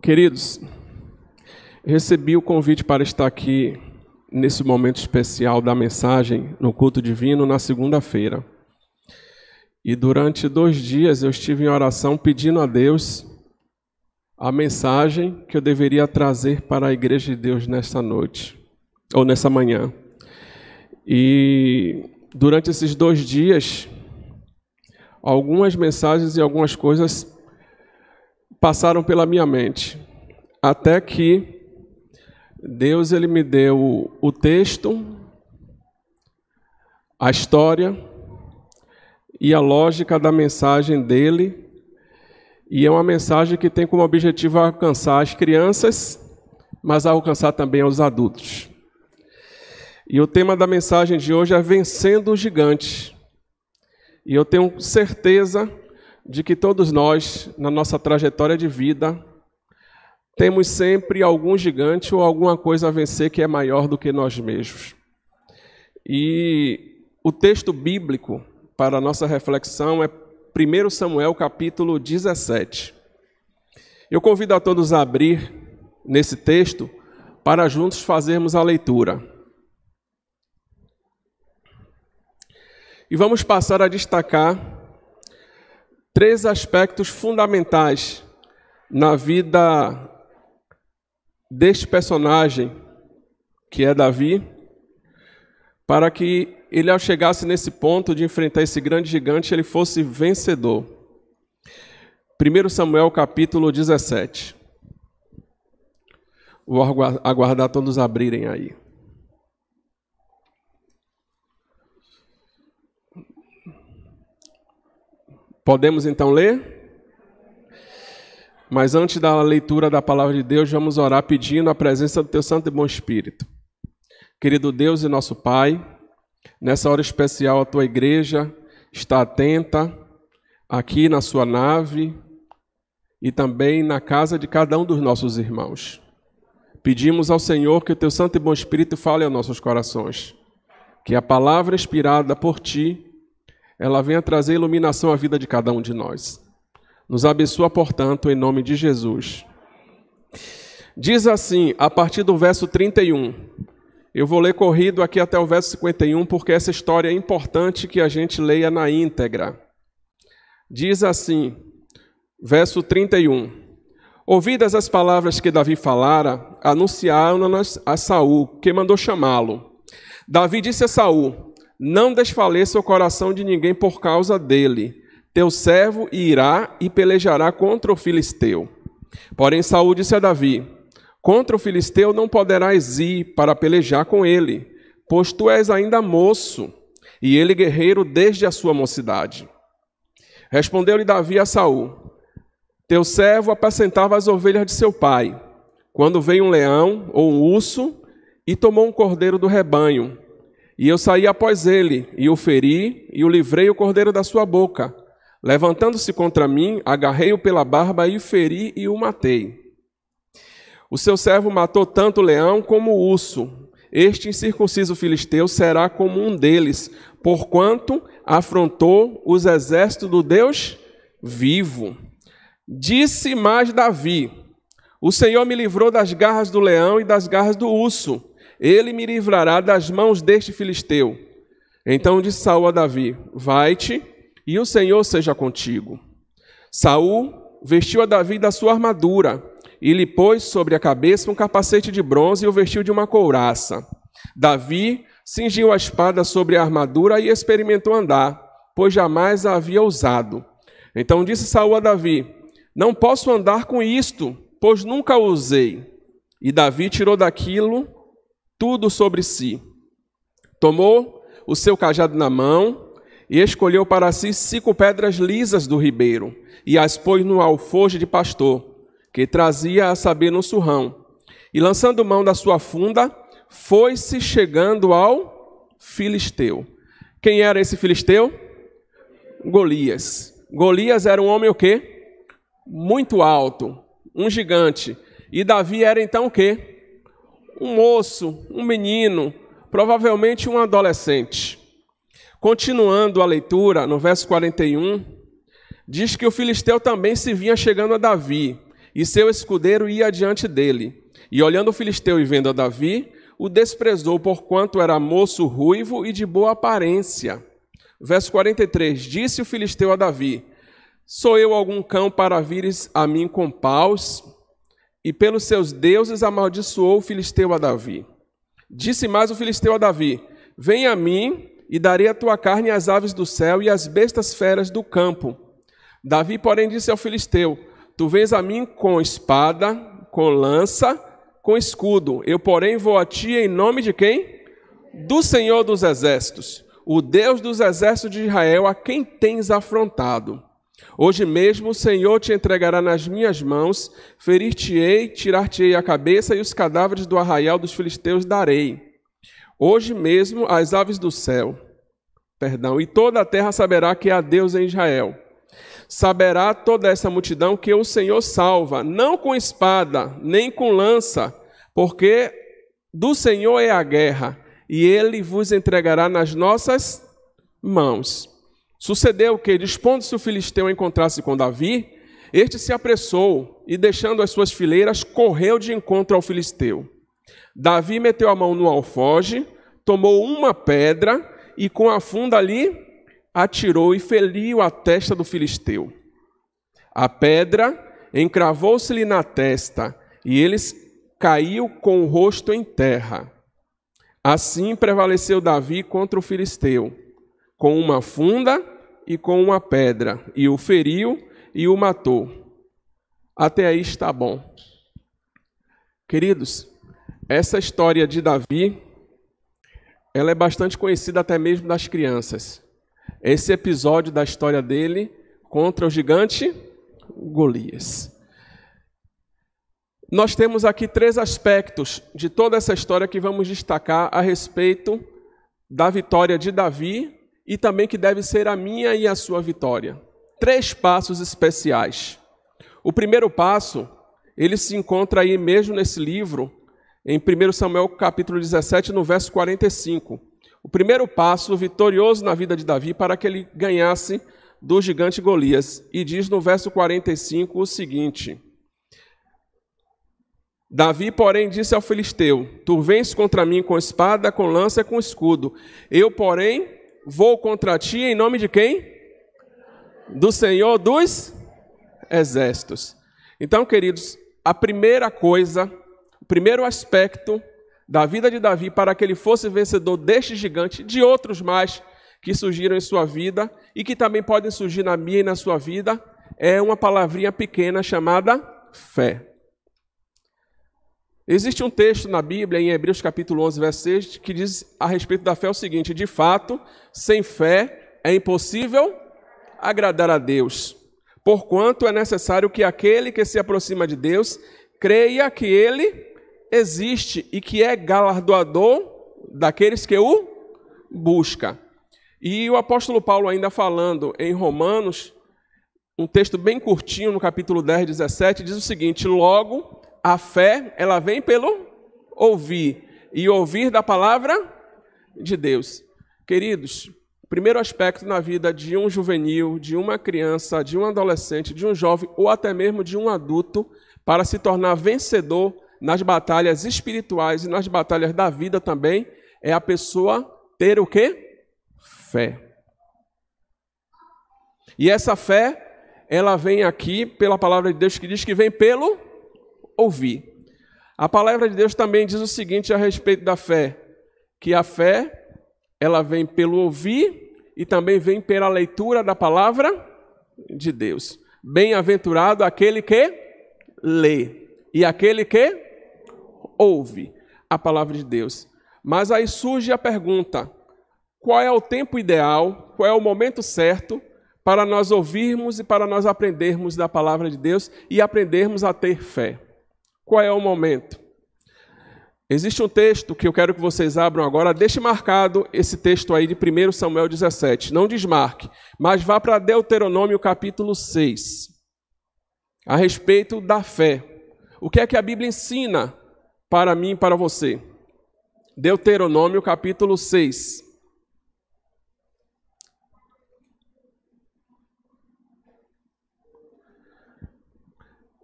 Queridos, recebi o convite para estar aqui nesse momento especial da mensagem no culto divino na segunda-feira. E durante 2 dias eu estive em oração pedindo a Deus a mensagem que eu deveria trazer para a Igreja de Deus nesta noite, ou nessa manhã. E durante esses 2 dias, algumas mensagens e algumas coisas passaram pela minha mente, até que Deus ele me deu o texto, a história e a lógica da mensagem dele, e é uma mensagem que tem como objetivo alcançar as crianças, mas alcançar também os adultos. E o tema da mensagem de hoje é Vencendo o Gigante. E eu tenho certeza de que todos nós, na nossa trajetória de vida, temos sempre algum gigante ou alguma coisa a vencer que é maior do que nós mesmos. E o texto bíblico para a nossa reflexão é 1 Samuel, capítulo 17. Eu convido a todos a abrir nesse texto para juntos fazermos a leitura. E vamos passar a destacar 3 aspectos fundamentais na vida deste personagem, que é Davi, para que ele, ao chegasse nesse ponto de enfrentar esse grande gigante, ele fosse vencedor. 1 Samuel, capítulo 17. Vou aguardar todos abrirem aí. Podemos então ler? Mas antes da leitura da palavra de Deus, vamos orar pedindo a presença do Teu Santo e Bom Espírito. Querido Deus e nosso Pai, nessa hora especial a Tua igreja está atenta aqui na Sua nave e também na casa de cada um dos nossos irmãos. Pedimos ao Senhor que o Teu Santo e Bom Espírito fale aos nossos corações, que a palavra inspirada por Ti ela venha trazer iluminação à vida de cada um de nós. Nos abençoa, portanto, em nome de Jesus. Diz assim, a partir do verso 31. Eu vou ler corrido aqui até o verso 51, porque essa história é importante que a gente leia na íntegra. Diz assim, verso 31. Ouvidas as palavras que Davi falara, anunciaram-nas a Saul, que mandou chamá-lo. Davi disse a Saul: não desfaleça o coração de ninguém por causa dele. Teu servo irá e pelejará contra o filisteu. Porém Saul disse a Davi: contra o filisteu não poderás ir para pelejar com ele, pois tu és ainda moço, e ele guerreiro desde a sua mocidade. Respondeu-lhe Davi a Saul: teu servo apacentava as ovelhas de seu pai, quando veio um leão ou um urso e tomou um cordeiro do rebanho. E eu saí após ele, e o feri, e o livrei o cordeiro da sua boca. Levantando-se contra mim, agarrei-o pela barba, e o feri, e o matei. O seu servo matou tanto o leão como o urso. Este incircunciso filisteu será como um deles, porquanto afrontou os exércitos do Deus vivo. Disse mais Davi: o Senhor me livrou das garras do leão e das garras do urso. Ele me livrará das mãos deste filisteu. Então disse Saul a Davi: vai-te, e o Senhor seja contigo. Saul vestiu a Davi da sua armadura, e lhe pôs sobre a cabeça um capacete de bronze e o vestiu de uma couraça. Davi cingiu a espada sobre a armadura e experimentou andar, pois jamais a havia usado. Então disse Saul a Davi: não posso andar com isto, pois nunca o usei. E Davi tirou daquilo tudo sobre si. Tomou o seu cajado na mão e escolheu para si 5 pedras lisas do ribeiro e as pôs no alforje de pastor, que trazia a saber no surrão. E lançando mão da sua funda, foi-se chegando ao filisteu. Quem era esse filisteu? Golias. Golias era um homem o quê? Muito alto, um gigante. E Davi era então o quê? Um moço, um menino, provavelmente um adolescente. Continuando a leitura, no verso 41, diz que o filisteu também se vinha chegando a Davi, e seu escudeiro ia diante dele. E olhando o filisteu e vendo a Davi, o desprezou, porquanto era moço ruivo e de boa aparência. Verso 43, disse o filisteu a Davi, sou eu algum cão para vires a mim com paus? E pelos seus deuses amaldiçoou o filisteu a Davi. Disse mais o filisteu a Davi, vem a mim e darei a tua carne às aves do céu e às bestas feras do campo. Davi, porém, disse ao filisteu, tu vens a mim com espada, com lança, com escudo. Eu, porém, vou a ti em nome de quem? Do Senhor dos Exércitos, o Deus dos exércitos de Israel, a quem tens afrontado. Hoje mesmo o Senhor te entregará nas minhas mãos, ferir-te-ei, tirar-te-ei a cabeça e os cadáveres do arraial dos filisteus darei. Hoje mesmo as aves do céu, e toda a terra saberá que há Deus em Israel. Saberá toda essa multidão que o Senhor salva, não com espada, nem com lança, porque do Senhor é a guerra, e ele vos entregará nas nossas mãos. Sucedeu que, dispondo-se o filisteu a encontrar-se com Davi, este se apressou e, deixando as suas fileiras, correu de encontro ao filisteu. Davi meteu a mão no alfoge, tomou uma pedra e com a funda ali atirou e feriu a testa do filisteu. A pedra encravou-se-lhe na testa e ele caiu com o rosto em terra. Assim prevaleceu Davi contra o filisteu, com uma funda e com uma pedra, e o feriu e o matou. Até aí está bom. Queridos, essa história de Davi, ela é bastante conhecida até mesmo das crianças. Esse episódio da história dele contra o gigante Golias. Nós temos aqui 3 aspectos de toda essa história que vamos destacar a respeito da vitória de Davi e também que deve ser a minha e a sua vitória. 3 passos especiais. O primeiro passo, ele se encontra aí mesmo nesse livro, em 1 Samuel capítulo 17, no verso 45. O primeiro passo vitorioso na vida de Davi para que ele ganhasse do gigante Golias. E diz no verso 45 o seguinte: Davi, porém, disse ao filisteu, tu vens contra mim com espada, com lança e com escudo. Eu, porém, vou contra ti em nome de quem? Do Senhor dos Exércitos. Então, queridos, a primeira coisa, o primeiro aspecto da vida de Davi para que ele fosse vencedor deste gigante, de outros mais que surgiram em sua vida e que também podem surgir na minha e na sua vida, é uma palavrinha pequena chamada fé. Existe um texto na Bíblia, em Hebreus capítulo 11, verso 6, que diz a respeito da fé o seguinte: de fato, sem fé é impossível agradar a Deus, porquanto é necessário que aquele que se aproxima de Deus creia que Ele existe e que é galardoador daqueles que o busca. E o apóstolo Paulo, ainda falando em Romanos, um texto bem curtinho, no capítulo 10, 17, diz o seguinte: logo, a fé, ela vem pelo ouvir, e ouvir da palavra de Deus. Queridos, o primeiro aspecto na vida de um juvenil, de uma criança, de um adolescente, de um jovem, ou até mesmo de um adulto, para se tornar vencedor nas batalhas espirituais e nas batalhas da vida também, é a pessoa ter o quê? Fé. E essa fé, ela vem aqui pela palavra de Deus, que diz que vem pelo ouvir. A palavra de Deus também diz o seguinte a respeito da fé, que a fé, ela vem pelo ouvir e também vem pela leitura da palavra de Deus. Bem-aventurado aquele que lê e aquele que ouve a palavra de Deus. Mas aí surge a pergunta: qual é o tempo ideal, qual é o momento certo para nós ouvirmos e para nós aprendermos da palavra de Deus e aprendermos a ter fé? Qual é o momento? Existe um texto que eu quero que vocês abram agora. Deixe marcado esse texto aí de 1 Samuel 17. Não desmarque, mas vá para Deuteronômio capítulo 6. A respeito da fé. O que é que a Bíblia ensina para mim e para você? Deuteronômio capítulo 6.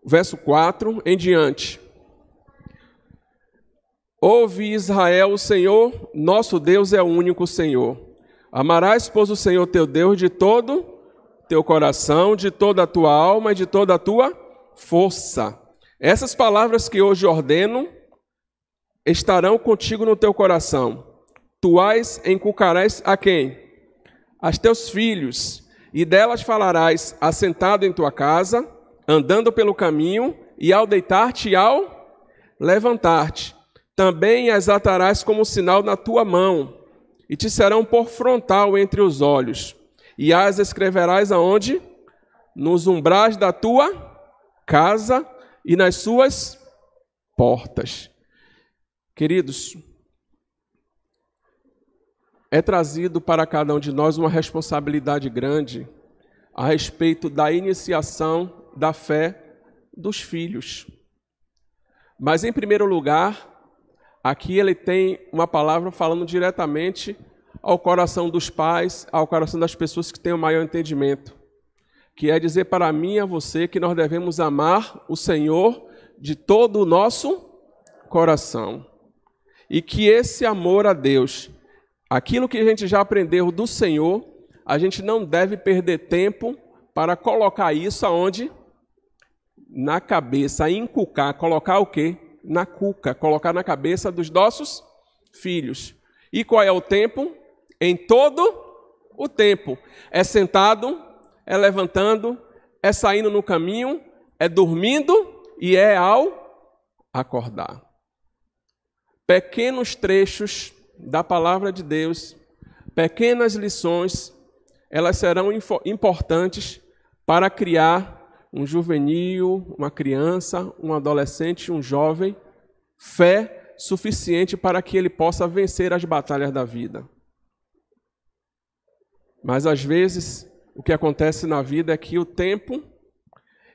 verso 4 em diante. Ouve, Israel, o Senhor, nosso Deus é o único Senhor. Amarás, pois, o Senhor teu Deus de todo teu coração, de toda a tua alma e de toda a tua força. Essas palavras que hoje ordeno estarão contigo no teu coração. Tu as inculcarás a quem? Aos teus filhos, e delas falarás assentado em tua casa, andando pelo caminho, e ao deitar-te e ao levantar-te. Também as atarás como sinal na tua mão, e te serão por frontal entre os olhos. E as escreverás aonde? Nos umbrais da tua casa e nas suas portas. Queridos, é trazido para cada um de nós uma responsabilidade grande a respeito da iniciação da fé dos filhos. Mas, em primeiro lugar, aqui ele tem uma palavra falando diretamente ao coração dos pais, ao coração das pessoas que têm o maior entendimento, que é dizer para mim e a você que nós devemos amar o Senhor de todo o nosso coração. E que esse amor a Deus, aquilo que a gente já aprendeu do Senhor, a gente não deve perder tempo para colocar isso aonde? Na cabeça, inculcar, colocar o quê? Na cuca, colocar na cabeça dos nossos filhos. E qual é o tempo? Em todo o tempo. É sentado, é levantando, é saindo no caminho, é dormindo e é ao acordar. Pequenos trechos da palavra de Deus, pequenas lições, elas serão importantes para criar um juvenil, uma criança, um adolescente, um jovem, fé suficiente para que ele possa vencer as batalhas da vida. Mas às vezes o que acontece na vida é que o tempo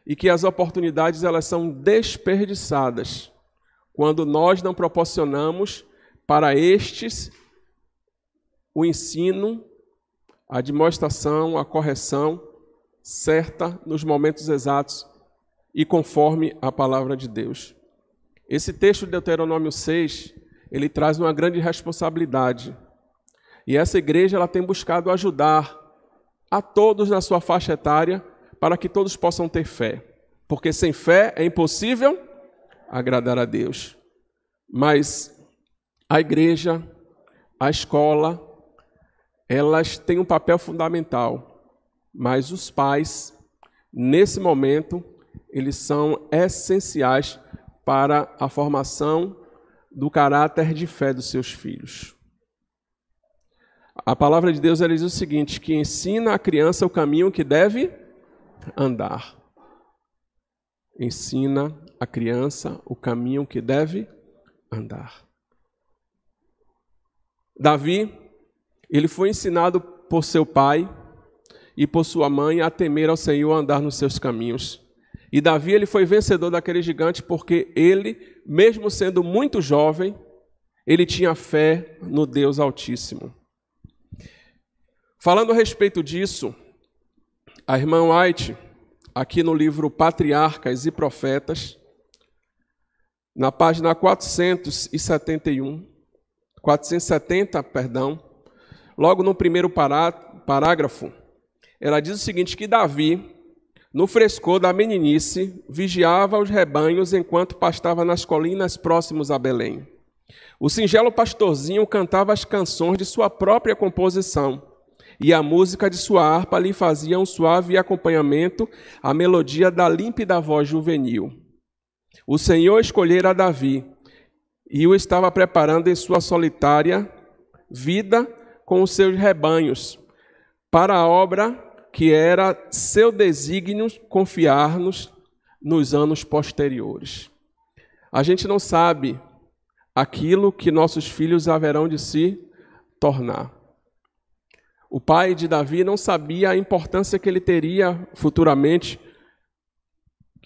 e que as oportunidades elas são desperdiçadas quando nós não proporcionamos para estes o ensino, a demonstração, a correção certa nos momentos exatos e conforme a palavra de Deus. Esse texto de Deuteronômio 6, ele traz uma grande responsabilidade. E essa igreja ela tem buscado ajudar a todos na sua faixa etária para que todos possam ter fé. Porque sem fé é impossível agradar a Deus. Mas a igreja, a escola, elas têm um papel fundamental. Mas os pais, nesse momento, eles são essenciais para a formação do caráter de fé dos seus filhos. A palavra de Deus ela diz o seguinte, que ensina a criança o caminho que deve andar. Ensina a criança o caminho que deve andar. Davi, ele foi ensinado por seu pai e por sua mãe a temer ao Senhor, a andar nos seus caminhos. E Davi ele foi vencedor daquele gigante porque ele, mesmo sendo muito jovem, ele tinha fé no Deus Altíssimo. Falando a respeito disso, a irmã White, aqui no livro Patriarcas e Profetas, na página 470, logo no primeiro parágrafo, ela diz o seguinte, que Davi, no frescor da meninice, vigiava os rebanhos enquanto pastava nas colinas próximos a Belém. O singelo pastorzinho cantava as canções de sua própria composição, e a música de sua harpa lhe fazia um suave acompanhamento à melodia da límpida voz juvenil. O Senhor escolhera Davi, e o estava preparando em sua solitária vida com os seus rebanhos, para a obra que era seu desígnio confiar-nos nos anos posteriores. A gente não sabe aquilo que nossos filhos haverão de se tornar. O pai de Davi não sabia a importância que ele teria futuramente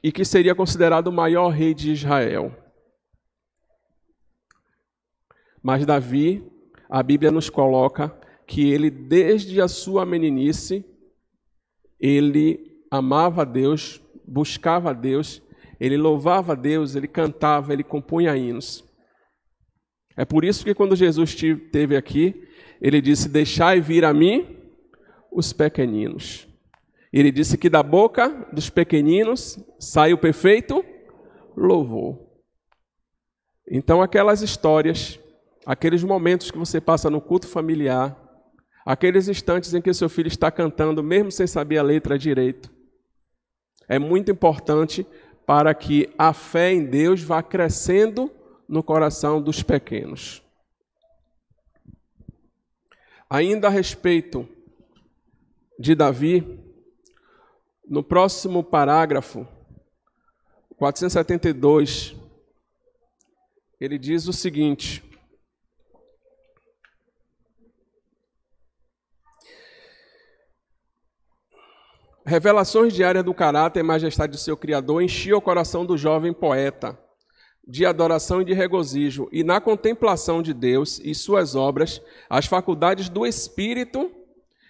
e que seria considerado o maior rei de Israel. Mas Davi, a Bíblia nos coloca que ele, desde a sua meninice, ele amava a Deus, buscava a Deus ele louvava a Deus, ele cantava, ele compunha hinos. É por isso que quando Jesus esteve aqui, ele disse, deixai vir a mim os pequeninos. Ele disse que da boca dos pequeninos sai o perfeito louvor. Então aquelas histórias, aqueles momentos que você passa no culto familiar, aqueles instantes em que seu filho está cantando, mesmo sem saber a letra direito, é muito importante para que a fé em Deus vá crescendo no coração dos pequenos. Ainda a respeito de Davi, no próximo parágrafo, 472, ele diz o seguinte: revelações diárias do caráter e majestade do seu Criador enchiam o coração do jovem poeta de adoração e de regozijo, e na contemplação de Deus e suas obras, as faculdades do espírito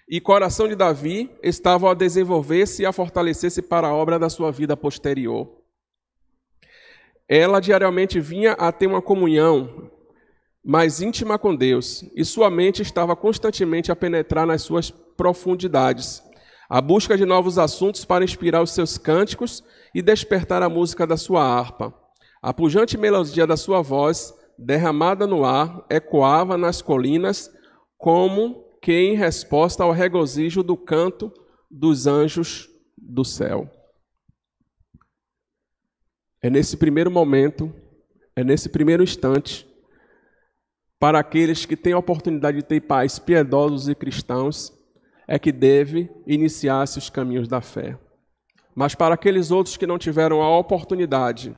e coração de Davi estavam a desenvolver-se e a fortalecer-se para a obra da sua vida posterior. Ela diariamente vinha a ter uma comunhão mais íntima com Deus, e sua mente estava constantemente a penetrar nas suas profundidades, a busca de novos assuntos para inspirar os seus cânticos e despertar a música da sua harpa. A pujante melodia da sua voz, derramada no ar, ecoava nas colinas como que em resposta ao regozijo do canto dos anjos do céu. É nesse primeiro momento, é nesse primeiro instante, para aqueles que têm a oportunidade de ter pais piedosos e cristãos, é que deve iniciar-se os caminhos da fé. Mas para aqueles outros que não tiveram a oportunidade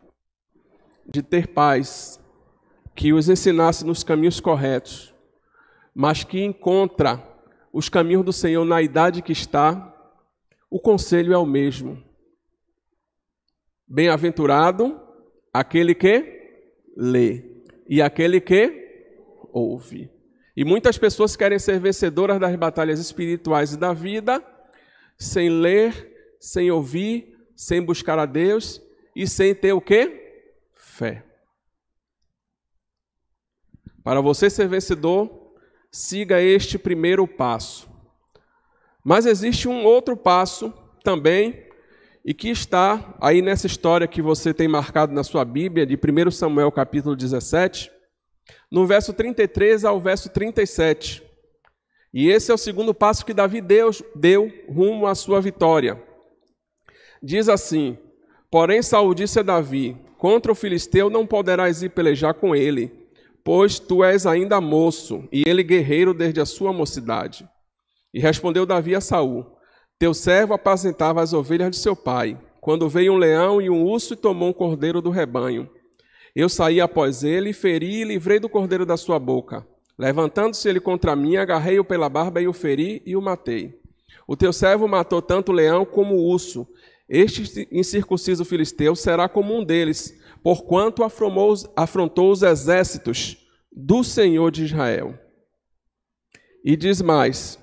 de ter pais que os ensinasse nos caminhos corretos, mas que encontra os caminhos do Senhor na idade que está, o conselho é o mesmo. Bem-aventurado aquele que lê e aquele que ouve. E muitas pessoas querem ser vencedoras das batalhas espirituais da vida, sem ler, sem ouvir, sem buscar a Deus e sem ter o quê? Fé. Para você ser vencedor, siga este primeiro passo. Mas existe um outro passo também, e que está aí nessa história que você tem marcado na sua Bíblia, de 1 Samuel capítulo 17, no verso 33 ao verso 37. E esse é o segundo passo que Davi deu rumo à sua vitória. Diz assim: porém Saul disse a Davi, contra o filisteu não poderás ir pelejar com ele, pois tu és ainda moço, e ele guerreiro desde a sua mocidade. E respondeu Davi a Saul, teu servo apacentava as ovelhas de seu pai, quando veio um leão e um urso e tomou um cordeiro do rebanho. Eu saí após ele, feri e livrei do cordeiro da sua boca. Levantando-se ele contra mim, agarrei-o pela barba e o feri e o matei. O teu servo matou tanto o leão como o urso. Este incircunciso filisteu será como um deles, porquanto afrontou os exércitos do Senhor de Israel. E diz mais: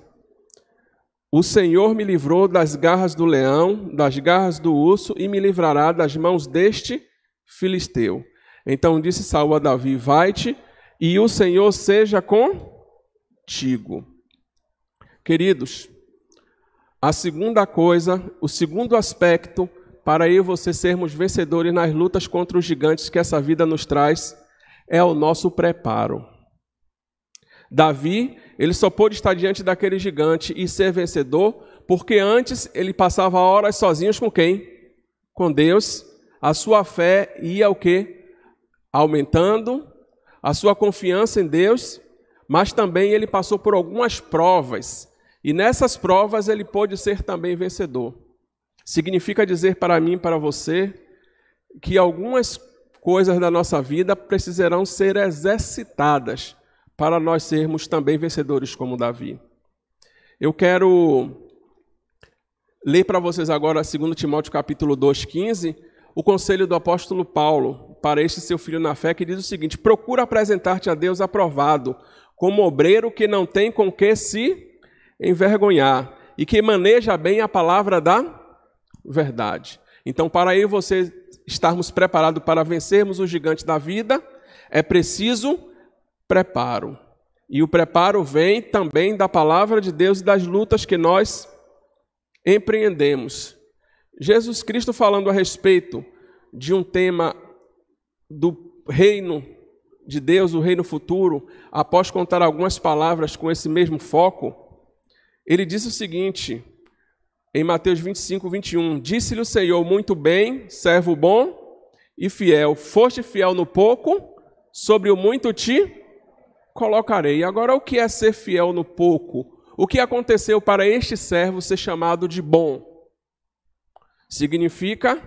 o Senhor me livrou das garras do leão, das garras do urso, e me livrará das mãos deste filisteu. Então disse Saul a Davi, vai-te, e o Senhor seja contigo. Queridos, a segunda coisa, o segundo aspecto, para eu e você sermos vencedores nas lutas contra os gigantes que essa vida nos traz, é o nosso preparo. Davi, ele só pôde estar diante daquele gigante e ser vencedor, porque antes ele passava horas sozinhos com quem? Com Deus. A sua fé ia o quê? Aumentando, a sua confiança em Deus, mas também ele passou por algumas provas, e nessas provas ele pôde ser também vencedor. Significa dizer para mim e para você que algumas coisas da nossa vida precisarão ser exercitadas para nós sermos também vencedores como Davi. Eu quero ler para vocês agora 2 Timóteo capítulo 2,15, o conselho do apóstolo Paulo para este seu filho na fé, que diz o seguinte: procura apresentar-te a Deus aprovado, como obreiro que não tem com que se envergonhar e que maneja bem a palavra da verdade. Então, para aí você estarmos preparados para vencermos o gigante da vida, é preciso preparo. E o preparo vem também da palavra de Deus e das lutas que nós empreendemos. Jesus Cristo, falando a respeito de um tema do reino de Deus, o reino futuro, após contar algumas palavras com esse mesmo foco, ele disse o seguinte, em Mateus 25, 21, disse-lhe o Senhor, muito bem, servo bom e fiel, foste fiel no pouco, sobre o muito te colocarei. Agora, o que é ser fiel no pouco? O que aconteceu para este servo ser chamado de bom? Significa,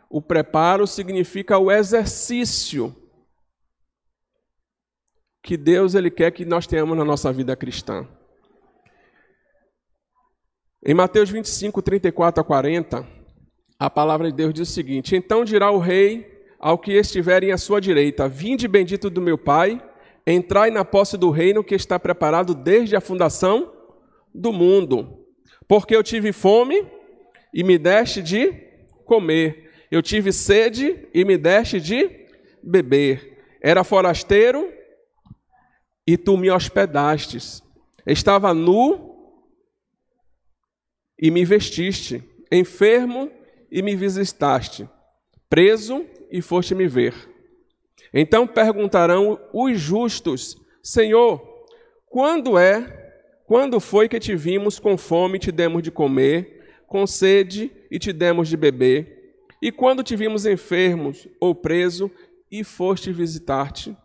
o preparo significa o exercício que Deus ele quer que nós tenhamos na nossa vida cristã. Em Mateus 25, 34 a 40, a palavra de Deus diz o seguinte, então dirá o rei ao que estiverem à sua direita, vinde bendito do meu Pai, entrai na posse do reino que está preparado desde a fundação do mundo. Porque eu tive fome e me deste de comer, eu tive sede e me deste de beber, era forasteiro e tu me hospedastes, estava nu e me vestiste, enfermo e me visitaste, preso e foste me ver. Então perguntarão os justos, Senhor, quando foi que te vimos com fome e te demos de comer, com sede e te demos de beber? E quando te vimos enfermos ou preso e foste visitar-te?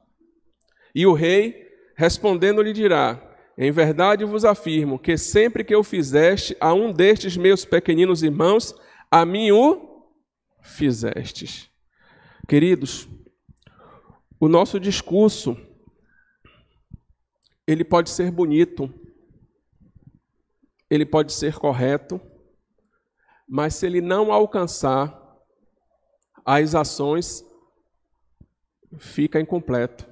E o rei, respondendo, lhe dirá, em verdade vos afirmo que sempre que eu fizeste a um destes meus pequeninos irmãos, a mim o fizestes. Queridos, o nosso discurso, ele pode ser bonito, ele pode ser correto, mas se ele não alcançar as ações, fica incompleto.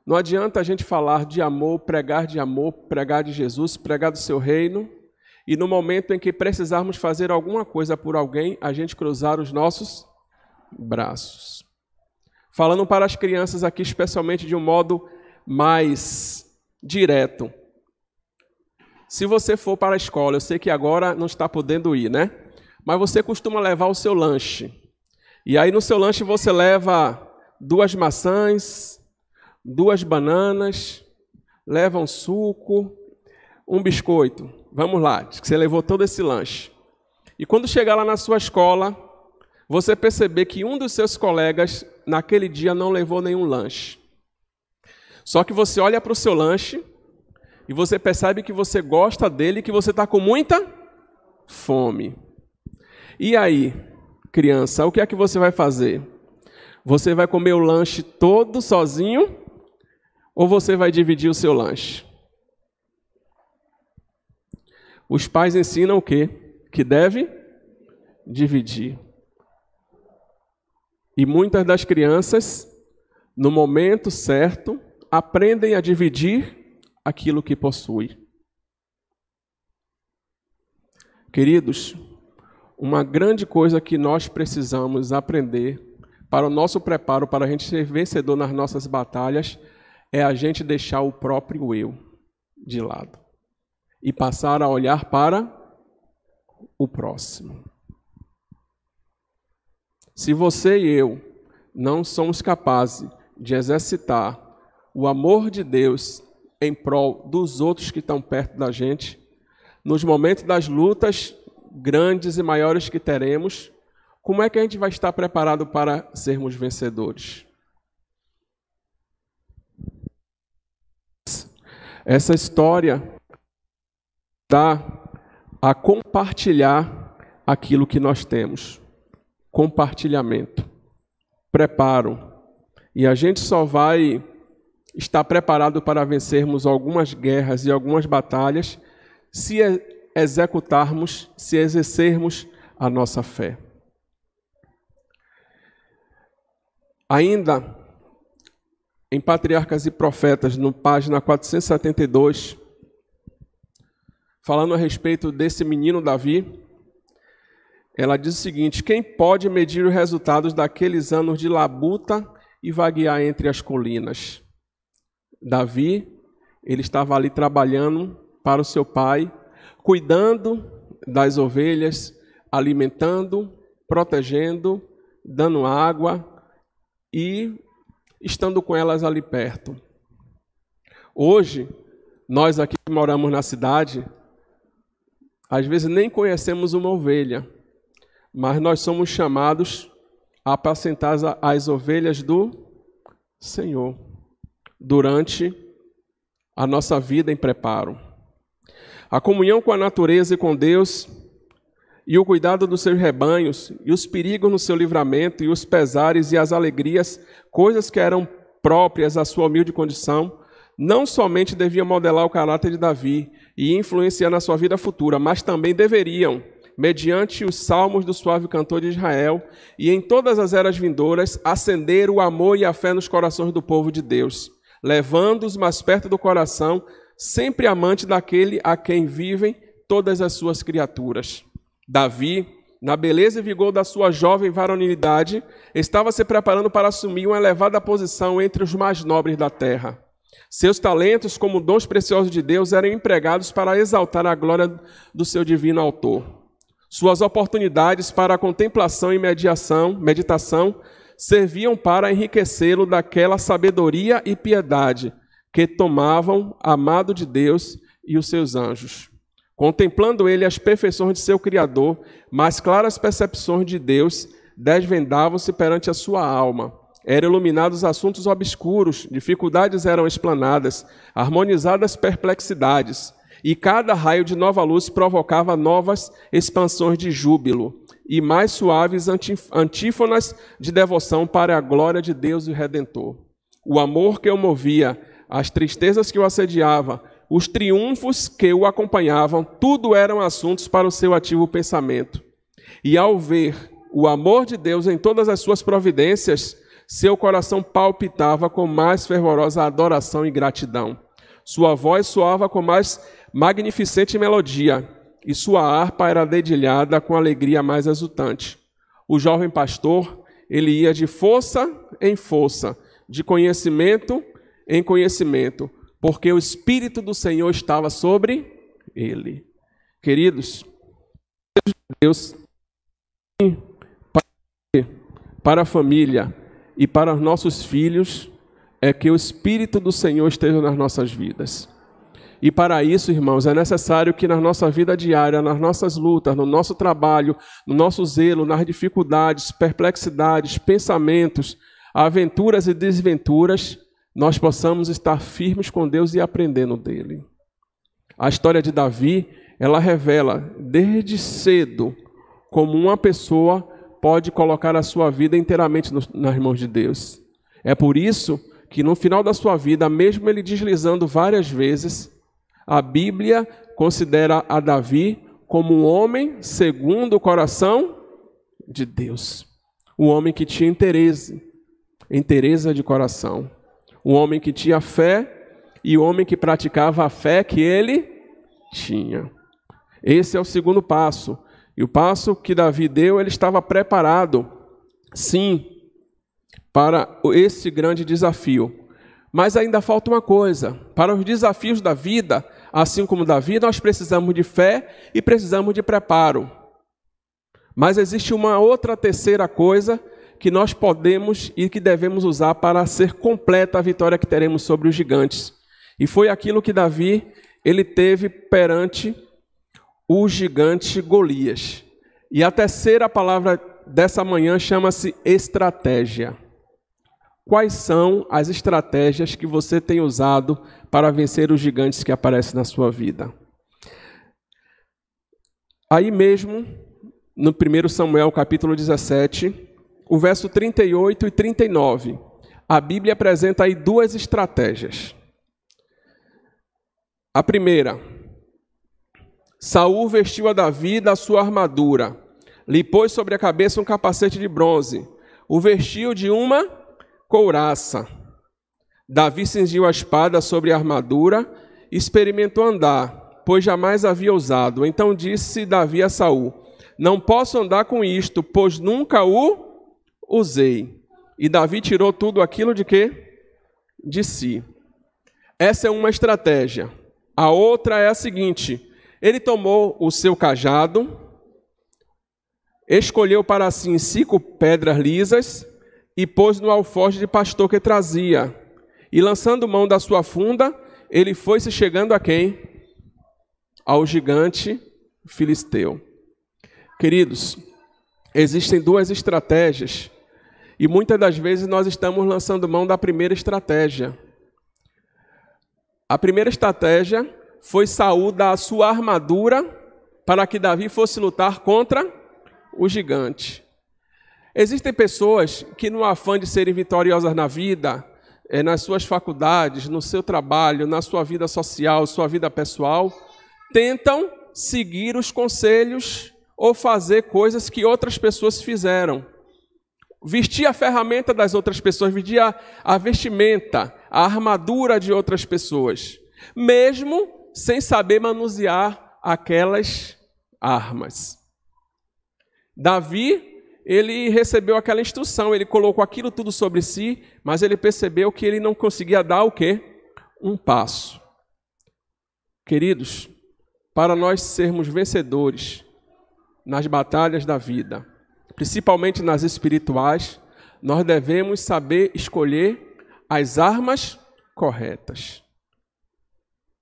Não adianta a gente falar de amor, pregar de Jesus, pregar do seu reino, e no momento em que precisarmos fazer alguma coisa por alguém, a gente cruzar os nossos braços. Falando para as crianças aqui, especialmente de um modo mais direto. Se você for para a escola, eu sei que agora não está podendo ir, né? Mas você costuma levar o seu lanche. E aí no seu lanche você leva 2 maçãs, 2 bananas, leva um suco, um biscoito. Vamos lá, diz que você levou todo esse lanche. E quando chegar lá na sua escola, você perceber que um dos seus colegas naquele dia não levou nenhum lanche. Só que você olha para o seu lanche e você percebe que você gosta dele e que você está com muita fome. E aí, criança, o que é que você vai fazer? Você vai comer o lanche todo sozinho ou você vai dividir o seu lanche? Os pais ensinam o quê? Que deve dividir. E muitas das crianças, no momento certo, aprendem a dividir aquilo que possui. Queridos, uma grande coisa que nós precisamos aprender para o nosso preparo, para a gente ser vencedor nas nossas batalhas, é a gente deixar o próprio eu de lado e passar a olhar para o próximo. Se você e eu não somos capazes de exercitar o amor de Deus em prol dos outros que estão perto da gente, nos momentos das lutas grandes e maiores que teremos, como é que a gente vai estar preparado para sermos vencedores? Essa história dá a compartilhar aquilo que nós temos. Compartilhamento, preparo. E a gente só vai estar preparado para vencermos algumas guerras e algumas batalhas se executarmos, se exercermos a nossa fé. Ainda em Patriarcas e Profetas, no página 472, falando a respeito desse menino Davi, ela diz o seguinte: quem pode medir os resultados daqueles anos de labuta e vaguear entre as colinas? Davi, ele estava ali trabalhando para o seu pai, cuidando das ovelhas, alimentando, protegendo, dando água e estando com elas ali perto. Hoje, nós aqui que moramos na cidade, às vezes nem conhecemos uma ovelha, mas nós somos chamados a apacentar as ovelhas do Senhor durante a nossa vida em preparo. A comunhão com a natureza e com Deus, e o cuidado dos seus rebanhos, e os perigos no seu livramento, e os pesares e as alegrias, coisas que eram próprias à sua humilde condição, não somente deviam modelar o caráter de Davi e influenciar na sua vida futura, mas também deveriam, mediante os salmos do suave cantor de Israel, e em todas as eras vindouras, acender o amor e a fé nos corações do povo de Deus, levando-os mais perto do coração, sempre amante daquele a quem vivem todas as suas criaturas. Davi, na beleza e vigor da sua jovem varonilidade, estava se preparando para assumir uma elevada posição entre os mais nobres da terra. Seus talentos, como dons preciosos de Deus, eram empregados para exaltar a glória do seu divino autor. Suas oportunidades para a contemplação e meditação serviam para enriquecê-lo daquela sabedoria e piedade que tomavam amado de Deus e os seus anjos. Contemplando ele as perfeições de seu Criador, mais claras percepções de Deus desvendavam-se perante a sua alma. Eram iluminados assuntos obscuros, dificuldades eram explanadas, harmonizadas perplexidades, e cada raio de nova luz provocava novas expansões de júbilo e mais suaves antífonas de devoção para a glória de Deus e Redentor. O amor que o movia, as tristezas que o assediavam, os triunfos que o acompanhavam, tudo eram assuntos para o seu ativo pensamento. E ao ver o amor de Deus em todas as suas providências, seu coração palpitava com mais fervorosa adoração e gratidão. Sua voz soava com mais magnificente melodia, e sua harpa era dedilhada com alegria mais exultante. O jovem pastor, ele ia de força em força, de conhecimento em conhecimento, porque o Espírito do Senhor estava sobre ele. Queridos, Deus, para a família e para os nossos filhos, é que o Espírito do Senhor esteja nas nossas vidas. E para isso, irmãos, é necessário que na nossa vida diária, nas nossas lutas, no nosso trabalho, no nosso zelo, nas dificuldades, perplexidades, pensamentos, aventuras e desventuras, nós possamos estar firmes com Deus e aprendendo dele. A história de Davi, ela revela desde cedo como uma pessoa pode colocar a sua vida inteiramente nas mãos de Deus. É por isso que no final da sua vida, mesmo ele deslizando várias vezes, a Bíblia considera a Davi como um homem segundo o coração de Deus. Um homem que tinha interesse de coração. Um homem que tinha fé e um homem que praticava a fé que ele tinha. Esse é o segundo passo. E o passo que Davi deu, ele estava preparado, sim, para esse grande desafio. Mas ainda falta uma coisa. Para os desafios da vida, assim como Davi, nós precisamos de fé e precisamos de preparo. Mas existe uma outra terceira coisa que nós podemos e que devemos usar para ser completa a vitória que teremos sobre os gigantes. E foi aquilo que Davi, ele teve perante o gigante Golias. E a terceira palavra dessa manhã chama-se estratégia. Quais são as estratégias que você tem usado para vencer os gigantes que aparecem na sua vida? Aí mesmo, no 1 Samuel capítulo 17, o verso 38 e 39, a Bíblia apresenta aí duas estratégias. A primeira: Saul vestiu a Davi da sua armadura, lhe pôs sobre a cabeça um capacete de bronze, o vestiu de uma couraça. Davi cingiu a espada sobre a armadura e experimentou andar, pois jamais havia usado. Então disse Davi a Saul: não posso andar com isto, pois nunca o usei. E Davi tirou tudo aquilo de quê? De si. Essa é uma estratégia. A outra é a seguinte: ele tomou o seu cajado, escolheu para si 5 pedras lisas e pôs no alforje de pastor que trazia. E lançando mão da sua funda, ele foi se chegando a quem? Ao gigante filisteu. Queridos, existem 2 estratégias e muitas das vezes nós estamos lançando mão da primeira estratégia. A primeira estratégia foi Saul dar a sua armadura para que Davi fosse lutar contra o gigante. Existem pessoas que, no afã de serem vitoriosas na vida, nas suas faculdades, no seu trabalho, na sua vida social, sua vida pessoal, tentam seguir os conselhos ou fazer coisas que outras pessoas fizeram. Vestir a ferramenta das outras pessoas, vestir a vestimenta, a armadura de outras pessoas, mesmo sem saber manusear aquelas armas. Davi, ele recebeu aquela instrução, ele colocou aquilo tudo sobre si, mas ele percebeu que ele não conseguia dar o quê? Um passo. Queridos, para nós sermos vencedores nas batalhas da vida, principalmente nas espirituais, nós devemos saber escolher as armas corretas.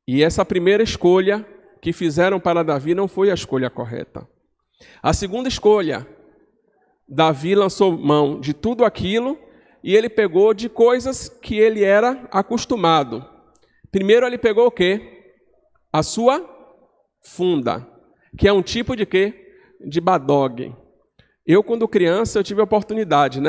E essa primeira escolha que fizeram para Davi não foi a escolha correta. A segunda escolha, Davi lançou mão de tudo aquilo e ele pegou de coisas que ele era acostumado. Primeiro ele pegou o quê? A sua funda, que é um tipo de quê? De badog. Eu, quando criança, eu tive a oportunidade,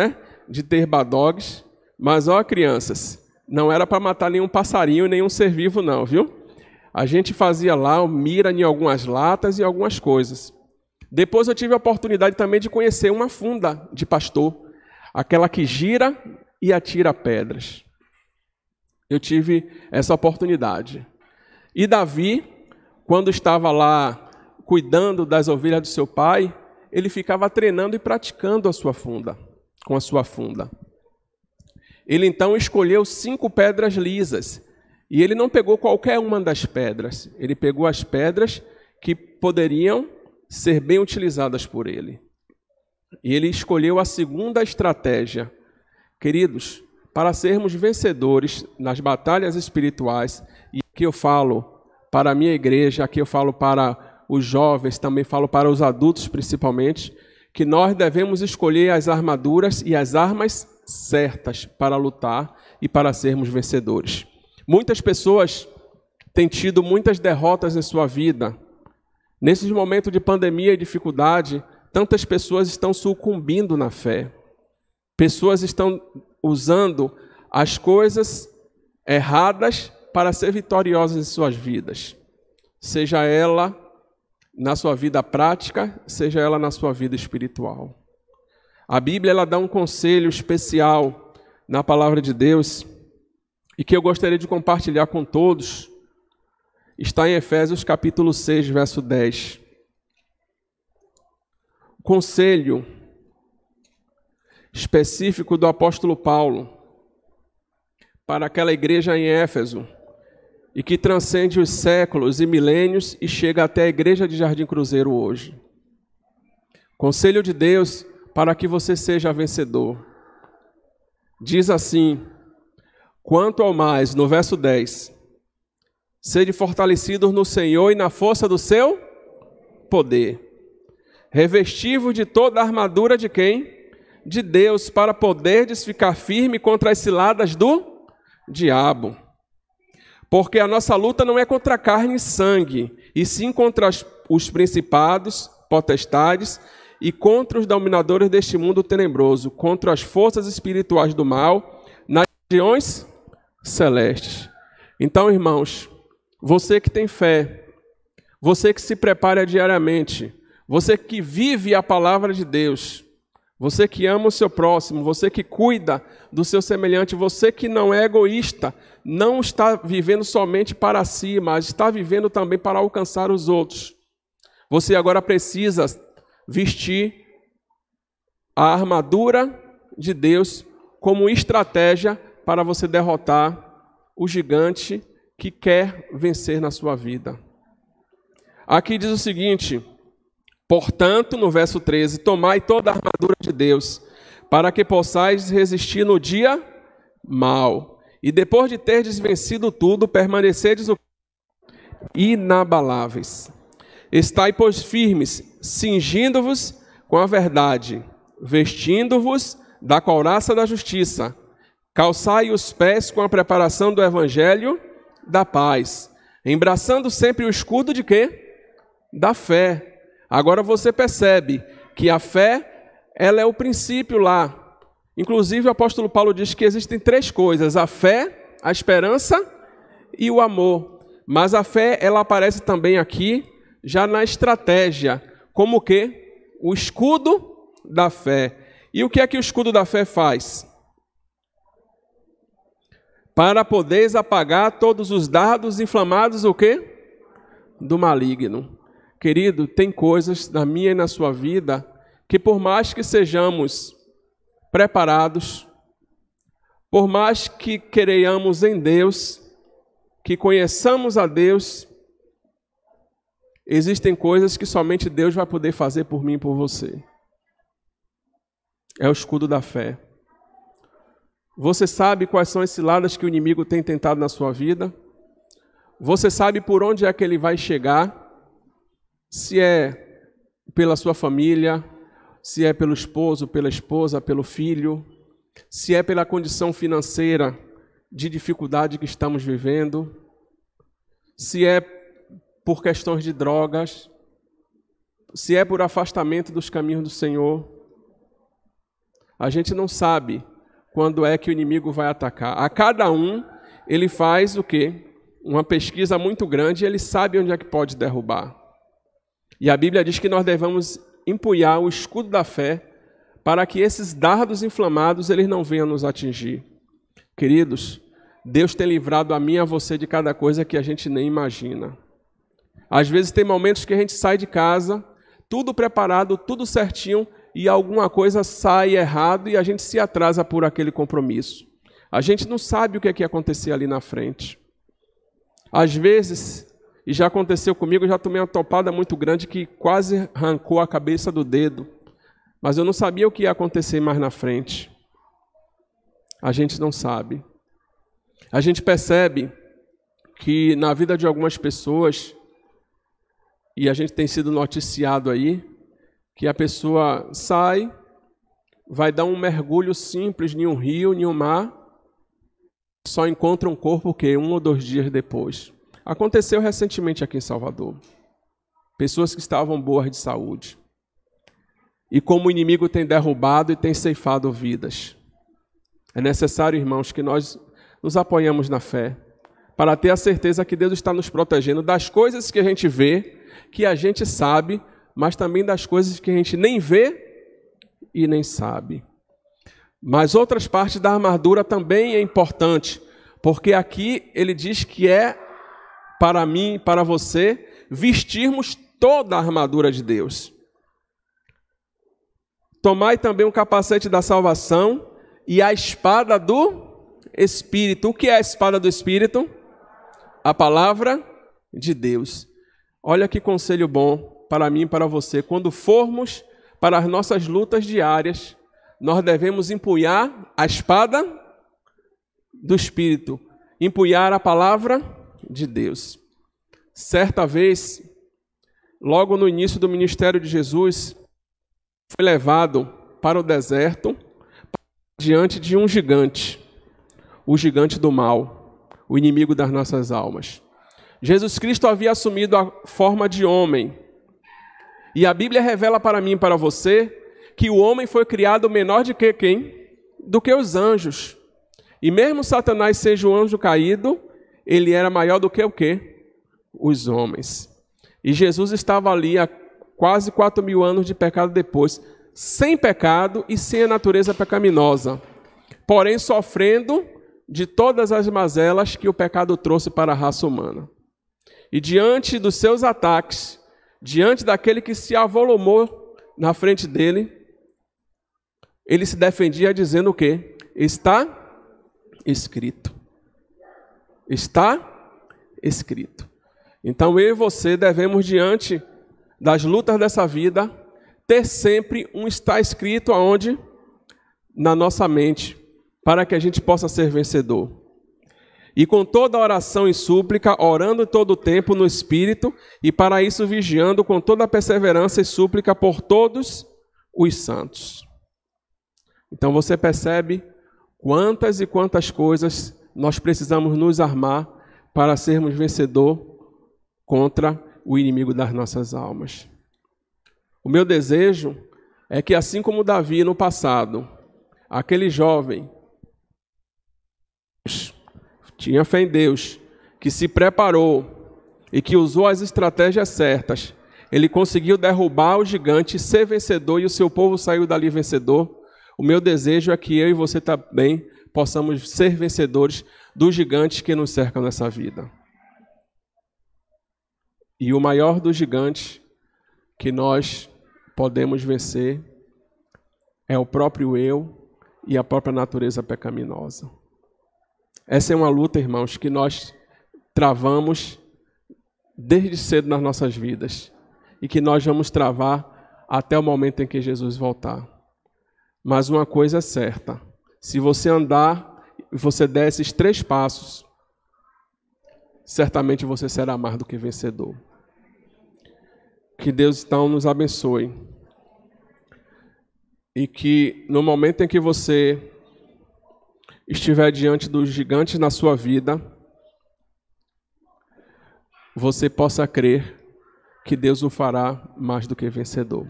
de ter badogs, mas, crianças, não era para matar nenhum passarinho, nenhum ser vivo, não, viu? A gente fazia lá mira em algumas latas e algumas coisas. Depois eu tive a oportunidade também de conhecer uma funda de pastor, aquela que gira e atira pedras. Eu tive essa oportunidade. E Davi, quando estava lá cuidando das ovelhas do seu pai, ele ficava treinando e praticando a sua funda, com a sua funda. Ele então escolheu 5 pedras lisas, e ele não pegou qualquer uma das pedras, ele pegou as pedras que poderiam ser bem utilizadas por ele. E ele escolheu a segunda estratégia. Queridos, para sermos vencedores nas batalhas espirituais, e aqui eu falo para a minha igreja, aqui eu falo para os jovens, também falo para os adultos principalmente, que nós devemos escolher as armaduras e as armas certas para lutar e para sermos vencedores. Muitas pessoas têm tido muitas derrotas em sua vida. Nesses momentos de pandemia e dificuldade, tantas pessoas estão sucumbindo na fé. Pessoas estão usando as coisas erradas para ser vitoriosas em suas vidas. Seja ela na sua vida prática, seja ela na sua vida espiritual. A Bíblia ela dá um conselho especial na palavra de Deus e que eu gostaria de compartilhar com todos. Está em Efésios capítulo 6, verso 10. Conselho específico do apóstolo Paulo para aquela igreja em Éfeso e que transcende os séculos e milênios e chega até a igreja de Jardim Cruzeiro hoje. Conselho de Deus para que você seja vencedor. Diz assim: quanto ao mais, no verso 10, sede fortalecidos no Senhor e na força do seu poder. Revesti-vos de toda a armadura de quem? De Deus, para poderdes ficar firme contra as ciladas do diabo. Porque a nossa luta não é contra carne e sangue, e sim contra os principados, potestades, e contra os dominadores deste mundo tenebroso, contra as forças espirituais do mal, nas regiões celestes. Então, irmãos, você que tem fé, você que se prepara diariamente, você que vive a palavra de Deus, você que ama o seu próximo, você que cuida do seu semelhante, você que não é egoísta, não está vivendo somente para si, mas está vivendo também para alcançar os outros. Você agora precisa vestir a armadura de Deus como estratégia para você derrotar o gigante que quer vencer na sua vida. Aqui diz o seguinte: portanto, no verso 13, tomai toda a armadura de Deus, para que possais resistir no dia mau, e depois de terdes vencido tudo, permanecedes inabaláveis. Estai, pois, firmes, cingindo-vos com a verdade, vestindo-vos da couraça da justiça, calçai os pés com a preparação do evangelho da paz, embraçando sempre o escudo de quê? Da fé. Agora você percebe que a fé, ela é o princípio lá. Inclusive o apóstolo Paulo diz que existem 3 coisas: a fé, a esperança e o amor. Mas a fé, ela aparece também aqui, já na estratégia, como que? O escudo da fé. E o que é que o escudo da fé faz? Para poderes apagar todos os dardos inflamados, o quê? Do maligno. Querido, tem coisas na minha e na sua vida que, por mais que sejamos preparados, por mais que creiamos em Deus, que conheçamos a Deus, existem coisas que somente Deus vai poder fazer por mim e por você. É o escudo da fé. Você sabe quais são as ciladas que o inimigo tem tentado na sua vida? Você sabe por onde é que ele vai chegar? Se é pela sua família, se é pelo esposo, pela esposa, pelo filho, se é pela condição financeira de dificuldade que estamos vivendo, se é por questões de drogas, se é por afastamento dos caminhos do Senhor. A gente não sabe quando é que o inimigo vai atacar. A cada um, ele faz o quê? Uma pesquisa muito grande e ele sabe onde é que pode derrubar. E a Bíblia diz que nós devemos empunhar o escudo da fé para que esses dardos inflamados eles não venham nos atingir. Queridos, Deus tem livrado a mim e a você de cada coisa que a gente nem imagina. Às vezes tem momentos que a gente sai de casa, tudo preparado, tudo certinho, e alguma coisa sai errado e a gente se atrasa por aquele compromisso. A gente não sabe o que é que ia acontecer ali na frente. Às vezes, e já aconteceu comigo, eu já tomei uma topada muito grande que quase arrancou a cabeça do dedo, mas eu não sabia o que ia acontecer mais na frente. A gente não sabe. A gente percebe que na vida de algumas pessoas, e a gente tem sido noticiado aí, que a pessoa sai, vai dar um mergulho simples em um rio, em um mar, só encontra um corpo que 1 ou 2 dias depois. Aconteceu recentemente aqui em Salvador. Pessoas que estavam boas de saúde. E como o inimigo tem derrubado e tem ceifado vidas. É necessário, irmãos, que nós nos apoiamos na fé, para ter a certeza que Deus está nos protegendo das coisas que a gente vê, que a gente sabe, mas também das coisas que a gente nem vê e nem sabe. Mas outras partes da armadura também é importante, porque aqui ele diz que é para mim e para você vestirmos toda a armadura de Deus. Tomai também o capacete da salvação e a espada do Espírito. O que é a espada do Espírito? A palavra de Deus. Olha que conselho bom para mim e para você. Quando formos para as nossas lutas diárias, nós devemos empunhar a espada do Espírito, empunhar a palavra de Deus. Certa vez, logo no início do ministério de Jesus, foi levado para o deserto diante de um gigante, o gigante do mal, o inimigo das nossas almas. Jesus Cristo havia assumido a forma de homem. E a Bíblia revela para mim e para você que o homem foi criado menor de que quem? Do que os anjos. E mesmo Satanás seja o anjo caído, ele era maior do que o quê? Os homens. E Jesus estava ali há quase 4.000 anos de pecado depois, sem pecado e sem a natureza pecaminosa, porém sofrendo de todas as mazelas que o pecado trouxe para a raça humana. E diante dos seus ataques, diante daquele que se avolumou na frente dele, ele se defendia dizendo o quê? Está escrito. Está escrito. Então eu e você devemos, diante das lutas dessa vida, ter sempre um está escrito aonde? Na nossa mente, para que a gente possa ser vencedor. E com toda oração e súplica, orando todo o tempo no Espírito, e para isso vigiando com toda a perseverança e súplica por todos os santos. Então você percebe quantas e quantas coisas nós precisamos nos armar para sermos vencedor contra o inimigo das nossas almas. O meu desejo é que, assim como Davi no passado, aquele jovem tinha fé em Deus, que se preparou e que usou as estratégias certas, ele conseguiu derrubar o gigante, ser vencedor e o seu povo saiu dali vencedor. O meu desejo é que eu e você também possamos ser vencedores dos gigantes que nos cercam nessa vida. E o maior dos gigantes que nós podemos vencer é o próprio eu e a própria natureza pecaminosa. Essa é uma luta, irmãos, que nós travamos desde cedo nas nossas vidas e que nós vamos travar até o momento em que Jesus voltar. Mas uma coisa é certa, se você andar e você der esses 3 passos, certamente você será mais do que vencedor. Que Deus então nos abençoe e que no momento em que você estiver diante dos gigantes na sua vida, você possa crer que Deus o fará mais do que vencedor.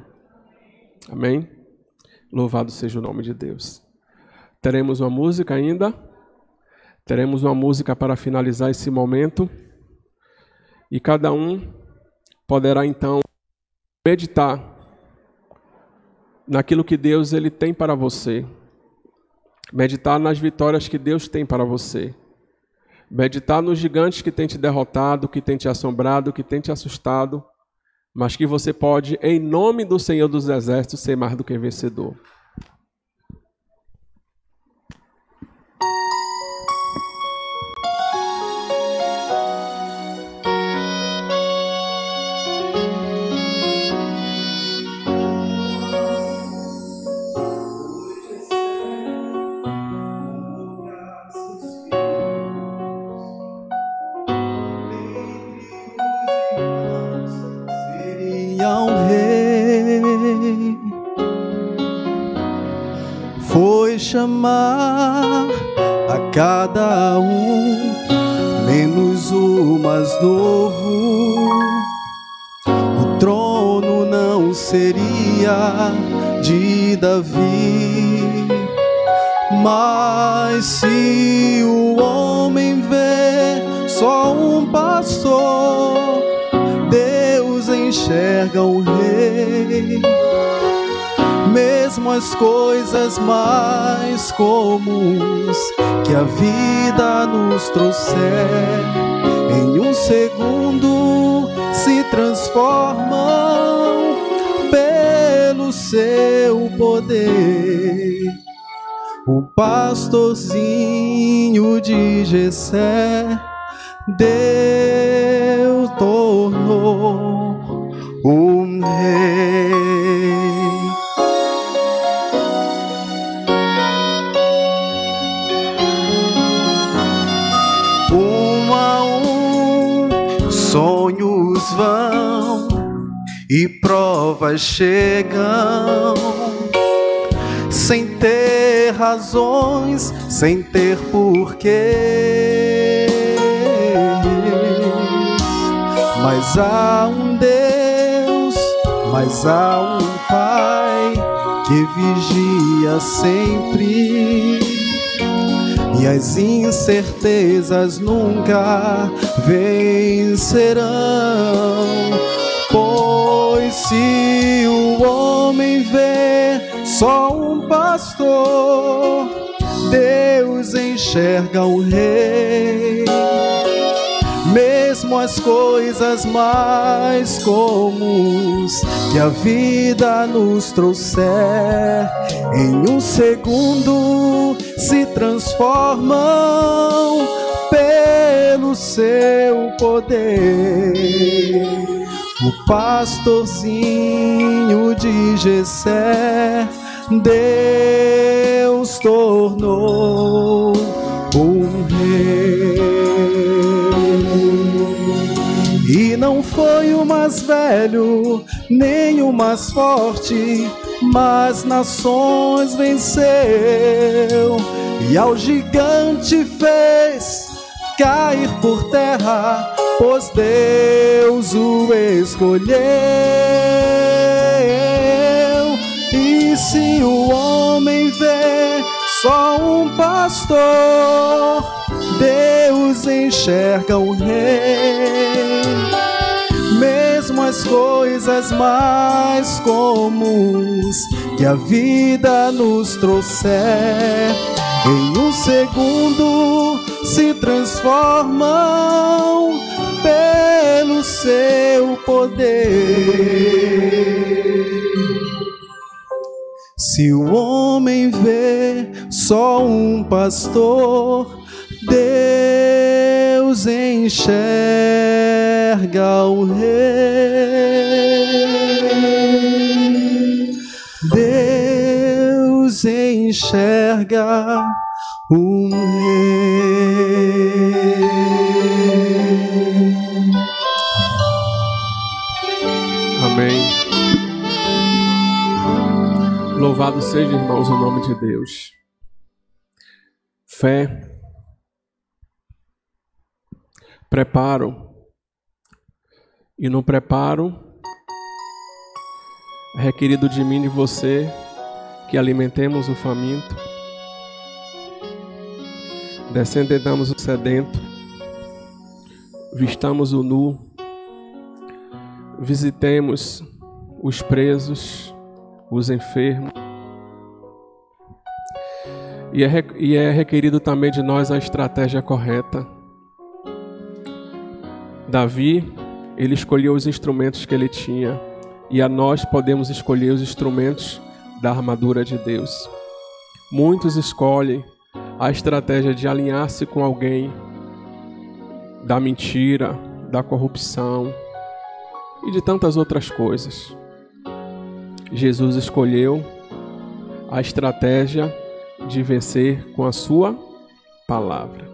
Amém? Louvado seja o nome de Deus. Teremos uma música ainda. Teremos uma música para finalizar esse momento. E cada um poderá então meditar naquilo que Deus ele tem para você. Meditar nas vitórias que Deus tem para você. Meditar nos gigantes que tem te derrotado, que tem te assombrado, que tem te assustado, mas que você pode, em nome do Senhor dos Exércitos, ser mais do que vencedor. Foi chamar a cada um, menos o mais novo. O trono não seria de Davi, mas se o homem vê só um pastor, Deus enxerga o rei. Mesmo as coisas mais comuns que a vida nos trouxer, em um segundo se transformam pelo seu poder. O pastorzinho de Jessé, Deus tornou um rei. Sonhos vão e provas chegam, sem ter razões, sem ter porquê. Mas há um Deus, mas há um Pai que vigia sempre, e as incertezas nunca vencerão. Pois se o homem vê só um pastor, Deus enxerga o rei. Mesmo as coisas mais comuns que a vida nos trouxer, em um segundo se transformam pelo seu poder. O pastorzinho de Jessé Deus tornou um rei. E não foi o mais velho, nem o mais forte, mas nações venceu, e ao gigante fez cair por terra, pois Deus o escolheu. E se o homem vê só um pastor, Deus enxerga o rei. Mesmo as coisas mais comuns que a vida nos trouxer, em um segundo se transformam pelo seu poder. Se o homem vê só um pastor, Deus enxerga o rei. Deus enxerga o rei. Amém. Louvado seja, irmãos, o nome de Deus. Fé, preparo, e no preparo é requerido de mim e de você que alimentemos o faminto, descendamos o sedento, vistamos o nu, visitemos os presos, os enfermos, e é requerido também de nós a estratégia correta. Davi, ele escolheu os instrumentos que ele tinha, e a nós podemos escolher os instrumentos da armadura de Deus. Muitos escolhem a estratégia de alinhar-se com alguém da mentira, da corrupção e de tantas outras coisas. Jesus escolheu a estratégia de vencer com a sua palavra.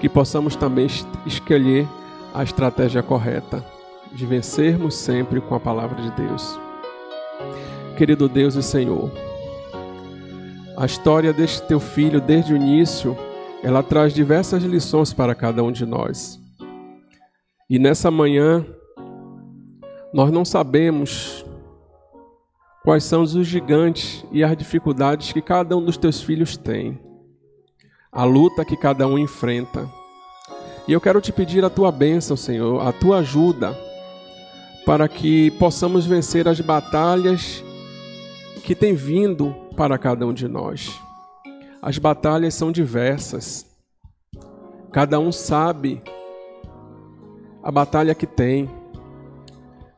Que possamos também escolher a estratégia correta de vencermos sempre com a palavra de Deus. Querido Deus e Senhor, a história deste teu filho desde o início, ela traz diversas lições para cada um de nós. E nessa manhã, nós não sabemos quais são os gigantes e as dificuldades que cada um dos teus filhos tem, a luta que cada um enfrenta. E eu quero te pedir a tua bênção, Senhor, a tua ajuda, para que possamos vencer as batalhas que têm vindo para cada um de nós. As batalhas são diversas. Cada um sabe a batalha que tem.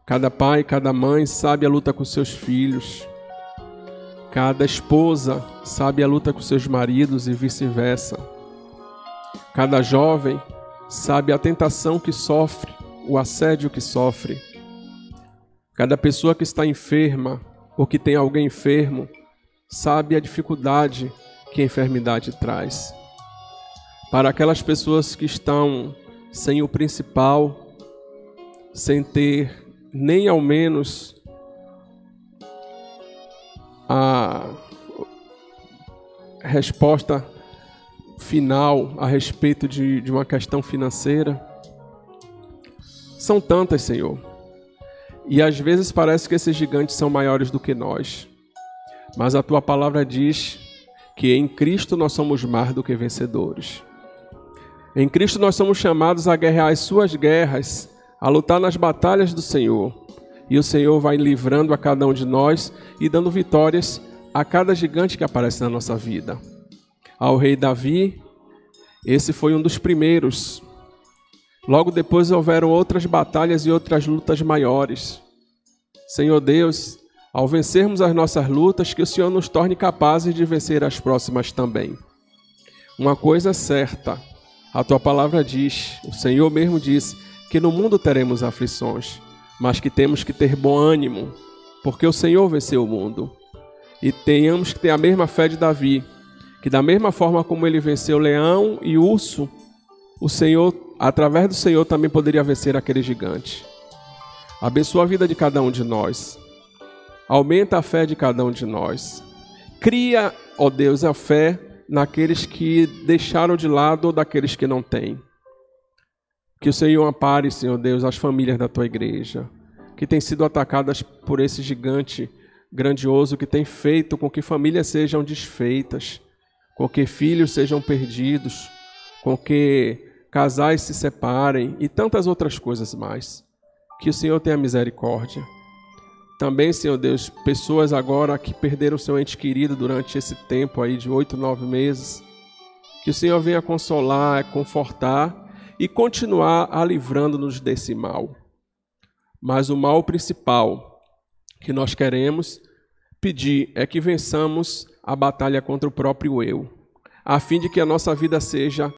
Cada pai, cada mãe sabe a luta com seus filhos. Cada esposa sabe a luta com seus maridos e vice-versa. Cada jovem sabe a tentação que sofre, o assédio que sofre. Cada pessoa que está enferma ou que tem alguém enfermo sabe a dificuldade que a enfermidade traz. Para aquelas pessoas que estão sem o principal, sem ter nem ao menos a resposta final a respeito de uma questão financeira. São tantas, Senhor. E às vezes parece que esses gigantes são maiores do que nós. Mas a tua palavra diz que em Cristo nós somos mais do que vencedores. Em Cristo nós somos chamados a guerrear as suas guerras, a lutar nas batalhas do Senhor. E o Senhor vai livrando a cada um de nós e dando vitórias a cada gigante que aparece na nossa vida. Ao rei Davi, esse foi um dos primeiros Logo depois houveram outras batalhas e outras lutas maiores. Senhor Deus, ao vencermos as nossas lutas, que o Senhor nos torne capazes de vencer as próximas também. Uma coisa é certa, a Tua palavra diz, o Senhor mesmo disse, que no mundo teremos aflições, mas que temos que ter bom ânimo, porque o Senhor venceu o mundo. E tenhamos que ter a mesma fé de Davi, que da mesma forma como ele venceu o leão e o urso, o Senhor, através do Senhor, também poderia vencer aquele gigante. Abençoa a vida de cada um de nós. Aumenta a fé de cada um de nós. Cria, ó Deus, a fé naqueles que deixaram de lado ou daqueles que não têm. Que o Senhor ampare, Senhor Deus, as famílias da Tua igreja, que têm sido atacadas por esse gigante grandioso que tem feito com que famílias sejam desfeitas, com que filhos sejam perdidos, com que casais se separem e tantas outras coisas mais. Que o Senhor tenha misericórdia. Também, Senhor Deus, pessoas agora que perderam seu ente querido durante esse tempo aí de 8, 9 meses, que o Senhor venha consolar, confortar e continuar a livrando-nos desse mal. Mas o mal principal que nós queremos pedir é que vençamos a batalha contra o próprio eu, a fim de que a nossa vida seja